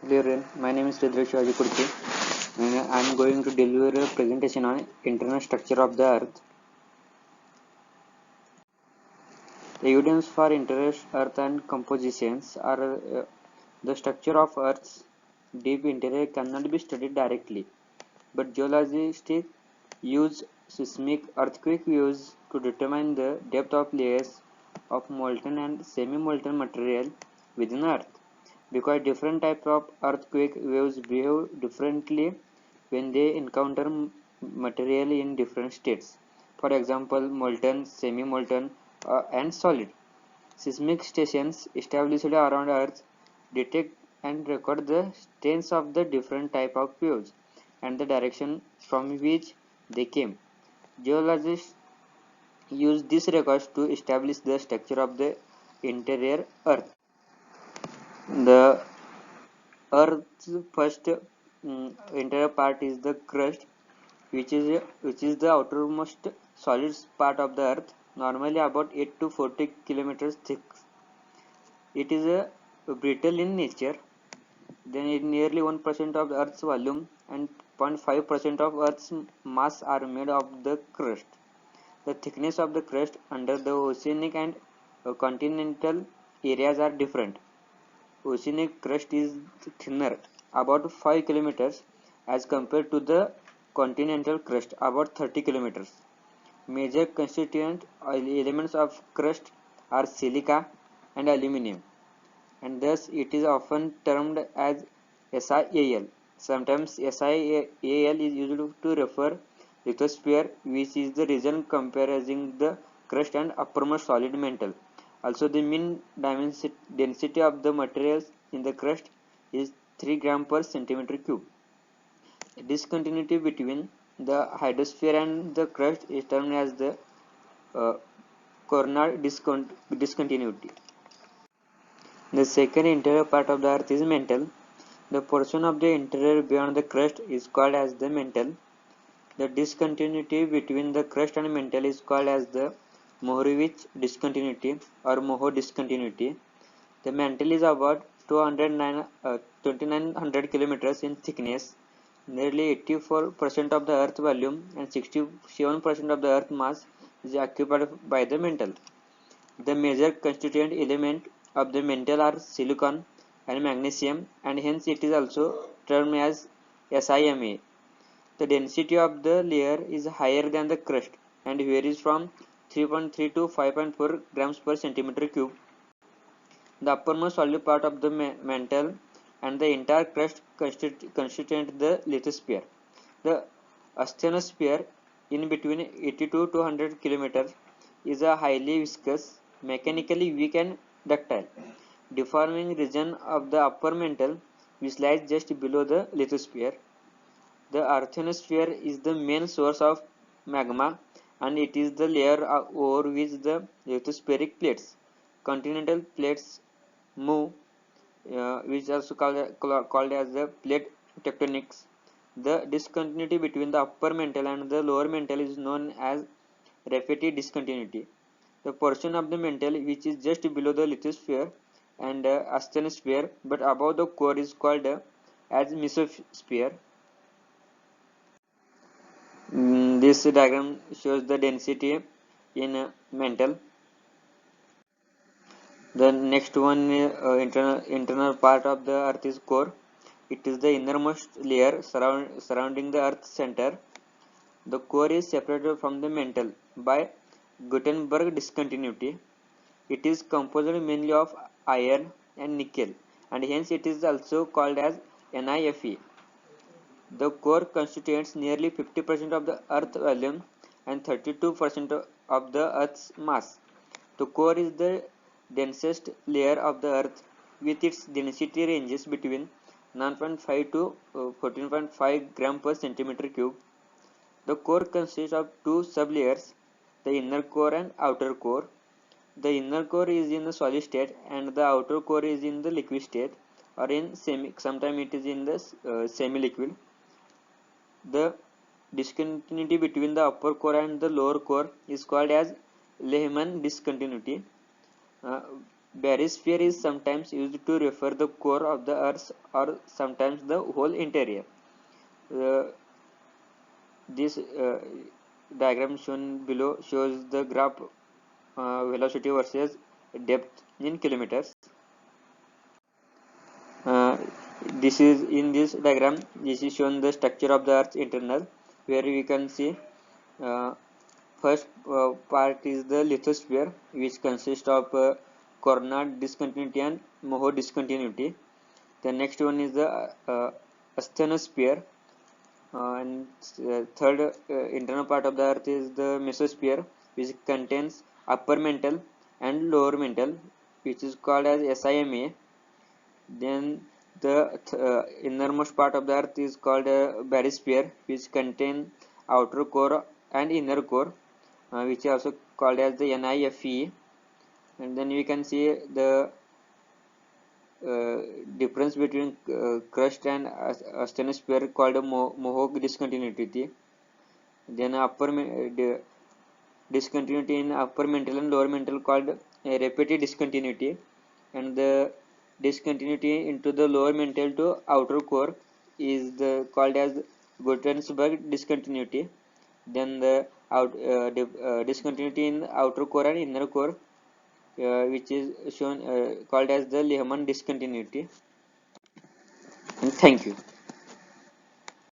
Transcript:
Hello everyone, my name is Ridhra Shivaji and I am going to deliver a presentation on internal structure of the Earth. The evidence for internal Earth and compositions are the structure of Earth's deep interior cannot be studied directly, but geologists use seismic earthquake views to determine the depth of layers of molten and semi-molten material within Earth. Because different types of earthquake waves behave differently when they encounter material in different states. For example, molten, semi-molten, and solid. Seismic stations established around Earth detect and record the strains of the different type of waves and the direction from which they came. Geologists use these records to establish the structure of the interior Earth. The Earth's first interior part is the crust, which is the outermost solid part of the Earth, normally about 8 to 40 kilometers thick. It is brittle in nature. Then nearly 1% of the Earth's volume and 0.5% of Earth's mass are made of the crust. The thickness of the crust under the oceanic and continental areas are different. Oceanic crust is thinner, about 5 kilometers, as compared to the continental crust, about 30 kilometers. Major constituent elements of crust are silica and aluminum, and thus it is often termed as SiAl. Sometimes SiAl is used to refer lithosphere, which is the region comprising the crust and uppermost solid mantle. Also, the mean density of the materials in the crust is 3 gram per centimeter cube. Discontinuity between the hydrosphere and the crust is termed as the uh, coronal discontinuity. The second interior part of the earth is mantle. The portion of the interior beyond the crust is called as the mantle. The discontinuity between the crust and mantle is called as the Mohorovic discontinuity or Moho discontinuity. The mantle is about 2900 kilometers in thickness. Nearly 84% of the Earth volume and 67% of the Earth mass is occupied by the mantle. The major constituent element of the mantle are silicon and magnesium, and hence it is also termed as SiMa. The density of the layer is higher than the crust and varies from 3.3 to 5.4 grams per centimeter cube. The uppermost solid part of the mantle and the entire crust constitute the lithosphere. The asthenosphere, in between 82 to 100 km, is a highly viscous, mechanically weak and ductile, deforming region of the upper mantle which lies just below the lithosphere. The asthenosphere is the main source of magma, and it is the layer over which the lithospheric plates, continental plates, move, which is also called as the plate tectonics. The discontinuity between the upper mantle and the lower mantle is known as Rafferty discontinuity. The portion of the mantle which is just below the lithosphere and asthenosphere but above the core is called as mesosphere. This diagram shows the density in mantle. The next one, internal part of the Earth is core. It is the innermost layer surrounding the Earth's center. The core is separated from the mantle by Gutenberg discontinuity. It is composed mainly of iron and nickel, and hence it is also called as NiFe. The core constitutes nearly 50% of the Earth volume and 32% of the Earth's mass. The core is the densest layer of the Earth, with its density ranges between 9.5 to 14.5 gram per centimeter cube. The core consists of two sublayers, the inner core and outer core. The inner core is in the solid state and the outer core is in the liquid state, or in sometimes it is in the semi-liquid. The discontinuity between the upper core and the lower core is called as Lehman discontinuity. Uh, Barysphere is sometimes used to refer the core of the Earth or sometimes the whole interior. Uh, this diagram shown below shows the graph velocity versus depth in kilometers. Uh, this is in this diagram. This is shown the structure of the Earth's internal, where we can see uh, first part is the lithosphere, which consists of corona discontinuity and Moho discontinuity. The next one is the asthenosphere, and third internal part of the Earth is the mesosphere, which contains upper mantle and lower mantle, which is called as SIMA. Then the innermost part of the Earth is called barysphere, which contains outer core and inner core, which is also called as the NIFE. And then we can see the uh, difference between crust and asthenosphere called a Mohawk discontinuity. Then discontinuity in upper mantle and lower mantle called a repeated discontinuity, and the discontinuity into the lower mantle to outer core is called as Gutenberg discontinuity. Then the discontinuity in outer core and inner core, which is shown called as the Lehman discontinuity. And thank you.